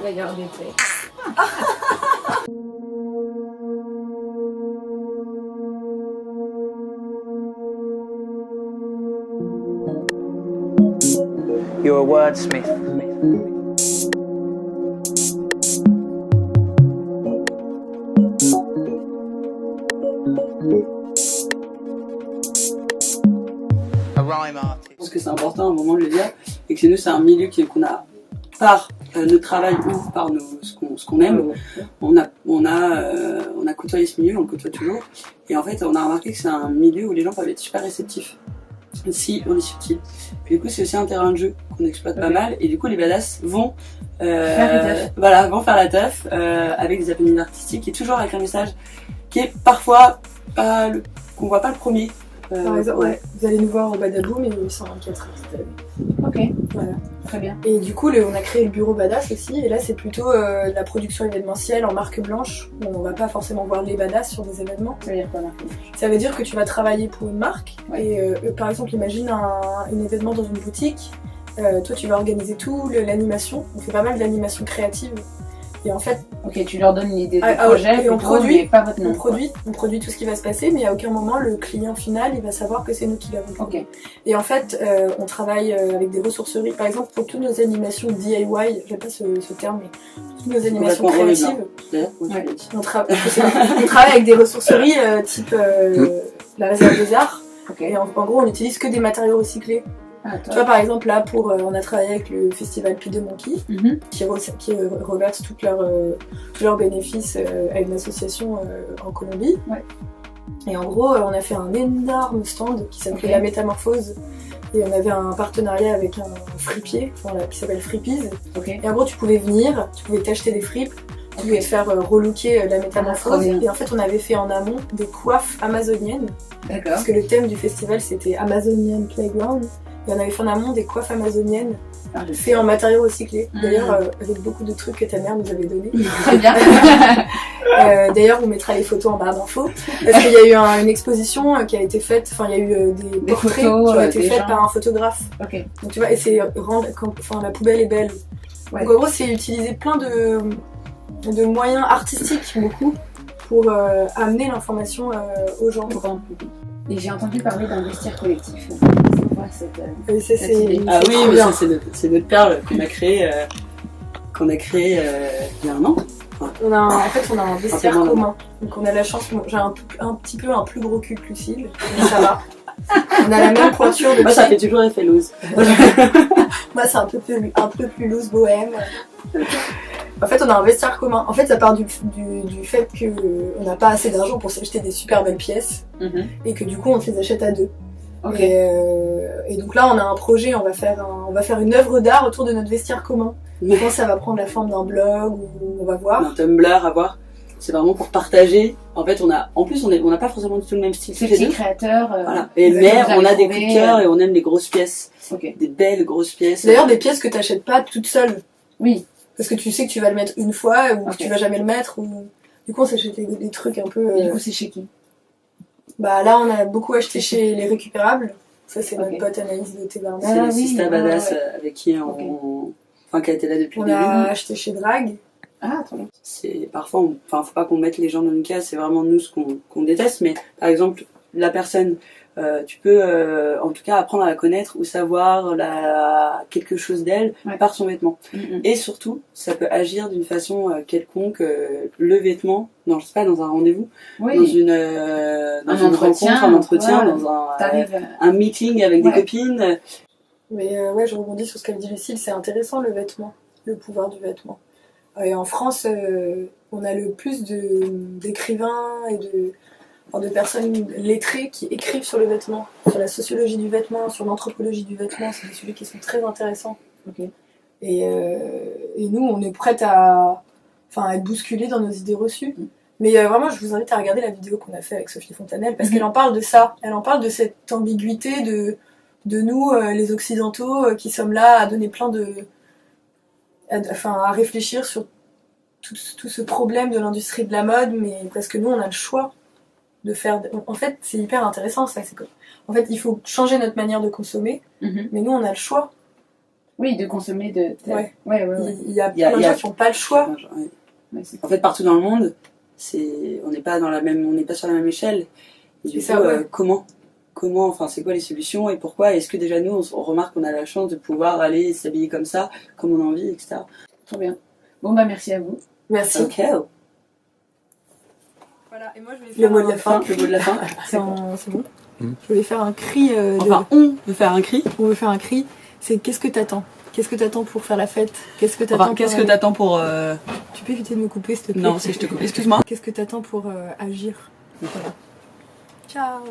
Regardez, c'est... You're a wordsmith. A rhyme artist. Je pense que c'est important à un moment de le dire, et que chez nous c'est un milieu qu'on a par notre travail ou par ce qu'on aime. On a côtoyé ce milieu, on le côtoie toujours, et en fait on a remarqué que c'est un milieu où les gens peuvent être super réceptifs si on est subtil. Puis du coup c'est aussi un terrain de jeu qu'on exploite pas mal, et du coup les badass vont faire la teuf avec des happenings artistiques et toujours avec un message qui est parfois pas qu'on voit pas le premier. Par exemple, ouais, vous allez nous voir au Badaboom et 824 cette année. Ok, Voilà. très bien. Et du coup, on a créé le bureau Badass aussi, et là c'est plutôt de la production événementielle en marque blanche, où on va pas forcément voir les badass sur des événements. Ça veut dire quoi, marque blanche? Ça veut dire que tu vas travailler pour une marque, Ouais. et par exemple, imagine un événement dans une boutique, toi tu vas organiser tout, l'animation, on fait pas mal d'animation créative, et en fait, Ok, tu leur donnes l'idée du et projet, on plutôt, produit, mais pas votre nom. on produit tout ce qui va se passer, mais à aucun moment le client final il va savoir que c'est nous qui l'avons produit. Ok. Et en fait, on travaille avec des ressourceries. Par exemple, pour toutes nos animations DIY, j'aime pas ce terme, mais toutes nos animations Complètement créatives, D'ailleurs, Ouais. on travaille avec des ressourceries type la réserve des arts. Ok. Et en gros, on n'utilise que des matériaux recyclés. Ah, Tu vois, par exemple, là, on a travaillé avec le festival Puy de Monkey, Mhm. qui reverse tous leurs bénéfices à une association en Colombie. Ouais. Et en gros, on a fait un énorme stand qui s'appelait Ok. La Métamorphose. Et on avait un partenariat avec un fripier qui s'appelle Fripies. Ok. Et en gros, tu pouvais venir, tu pouvais t'acheter des fripes, tu pouvais te faire relooker La trop Métamorphose. bien. Et en fait, on avait fait en amont des coiffes amazoniennes. D'accord. Parce que le thème du festival, c'était Amazonian Playground. Et on avait fait en amont des coiffes amazoniennes Ah, je fait en matériaux recyclés. Mhm. D'ailleurs, avec beaucoup de trucs que ta mère nous avait donnés. Très bien. D'ailleurs, on mettra les photos en barre d'infos. Parce qu'il y a eu une exposition qui a été faite, enfin, il y a eu des portraits photos, qui ont été des faits gens. par un photographe. Ok. Donc, tu vois, et c'est la poubelle est belle. Ouais. Donc, en gros, c'est utiliser plein de moyens artistiques, beaucoup, pour amener l'information aux gens. Au grand public. Et j'ai entendu parler d'un vestiaire collectif. C'est quoi cette... Et ça, Cette idée. Ah oui, trop mais bien. ça c'est notre perle qu'on a créé il y a un an. On a un vestiaire Simplement, commun. Donc on a la chance, j'ai un petit peu un plus gros cul que Lucille, mais ça va. On a la même pointure de Moi ça pied. fait toujours effet loose. Moi c'est un peu plus loose bohème. En fait on a un vestiaire commun. En fait ça part du fait qu'on n'a pas assez d'argent pour s'acheter des super belles pièces Mhm. et que du coup on se les achète à deux. Ok. Et donc là on a un projet, on va faire une œuvre d'art autour de notre vestiaire commun. Je pense que ça va prendre la forme d'un blog ou on va voir. Un Tumblr à voir. C'est vraiment pour partager. En fait, on n'a pas forcément du tout le même style. Ce tous les petit deux. créateur. Voilà. Mais vous avez on a des trouvé, coups de cœur et on aime les grosses pièces. Ok. Des belles grosses pièces. D'ailleurs des pièces que t'achètes pas toute seule. Oui. Parce que tu sais que tu vas le mettre une fois ou Ok. que tu vas jamais le mettre. Ou... Du coup on s'achète des trucs un peu... Et du coup, c'est chez qui? Bah là on a beaucoup acheté chez Les Récupérables. Ça c'est Ok. notre pote Anaïs de Thébarnet. C'est Ah le oui, Sista ah Badass ouais. avec qui qui a été là depuis On le début. a acheté chez Drag. Ah, trop bien. C'est parfois, faut pas qu'on mette les gens dans une case. C'est vraiment nous ce qu'on déteste. Mais par exemple, la personne, tu peux en tout cas apprendre à la connaître ou savoir quelque chose d'elle Ouais. par son vêtement. Mhm. Et surtout, ça peut agir d'une façon quelconque. Le vêtement, non, je sais pas, dans un rendez-vous, dans Oui. une entretien, rencontre, un entretien, ouais. dans T'arrives. un meeting avec des Ouais. copines. Mais ouais, je rebondis sur ce qu'elle dit Lucille, c'est intéressant le vêtement, le pouvoir du vêtement. Et en France, on a le plus d'écrivains et de personnes lettrées qui écrivent sur le vêtement, sur la sociologie du vêtement, sur l'anthropologie du vêtement. C'est des sujets qui sont très intéressants. Ok. Et nous, on est prête à être bousculés dans nos idées reçues. Mais vraiment, je vous invite à regarder la vidéo qu'on a fait avec Sophie Fontanelle, parce qu'elle en parle de ça. Elle en parle de cette ambiguïté de nous, les Occidentaux, qui sommes là à donner plein à réfléchir sur tout ce problème de l'industrie de la mode, mais parce que nous, on a le choix de faire... En fait, c'est hyper intéressant, ça. En fait, il faut changer notre manière de consommer, Mhm. mais nous, on a le choix. Oui, de consommer de. Ouais. Ouais. Il y a plein de gens qui n'ont pas le choix. Ouais. Ouais, c'est En fait, partout dans le monde, on n'est pas sur la même échelle. Et du coup, ça, ouais. comment, enfin, c'est quoi les solutions et pourquoi? Est-ce que déjà nous, on remarque qu'on a la chance de pouvoir aller s'habiller comme ça, comme on a envie, etc. trop bien. Bon, bah, merci à vous. Merci. Ok. Voilà, et moi je vais Le mot de la fin. Le mot de la fin. C'est bon. Je voulais faire un cri. Enfin, on veut faire un cri. On veut faire un cri. C'est qu'est-ce que t'attends? Qu'est-ce que t'attends pour faire la fête? Qu'est-ce que t'attends Qu'est-ce que t'attends pour... Tu peux éviter de me couper, s'il te plaît? Non, si je te coupe. Excuse-moi. Qu'est-ce que t'attends pour agir? Voilà. Ciao.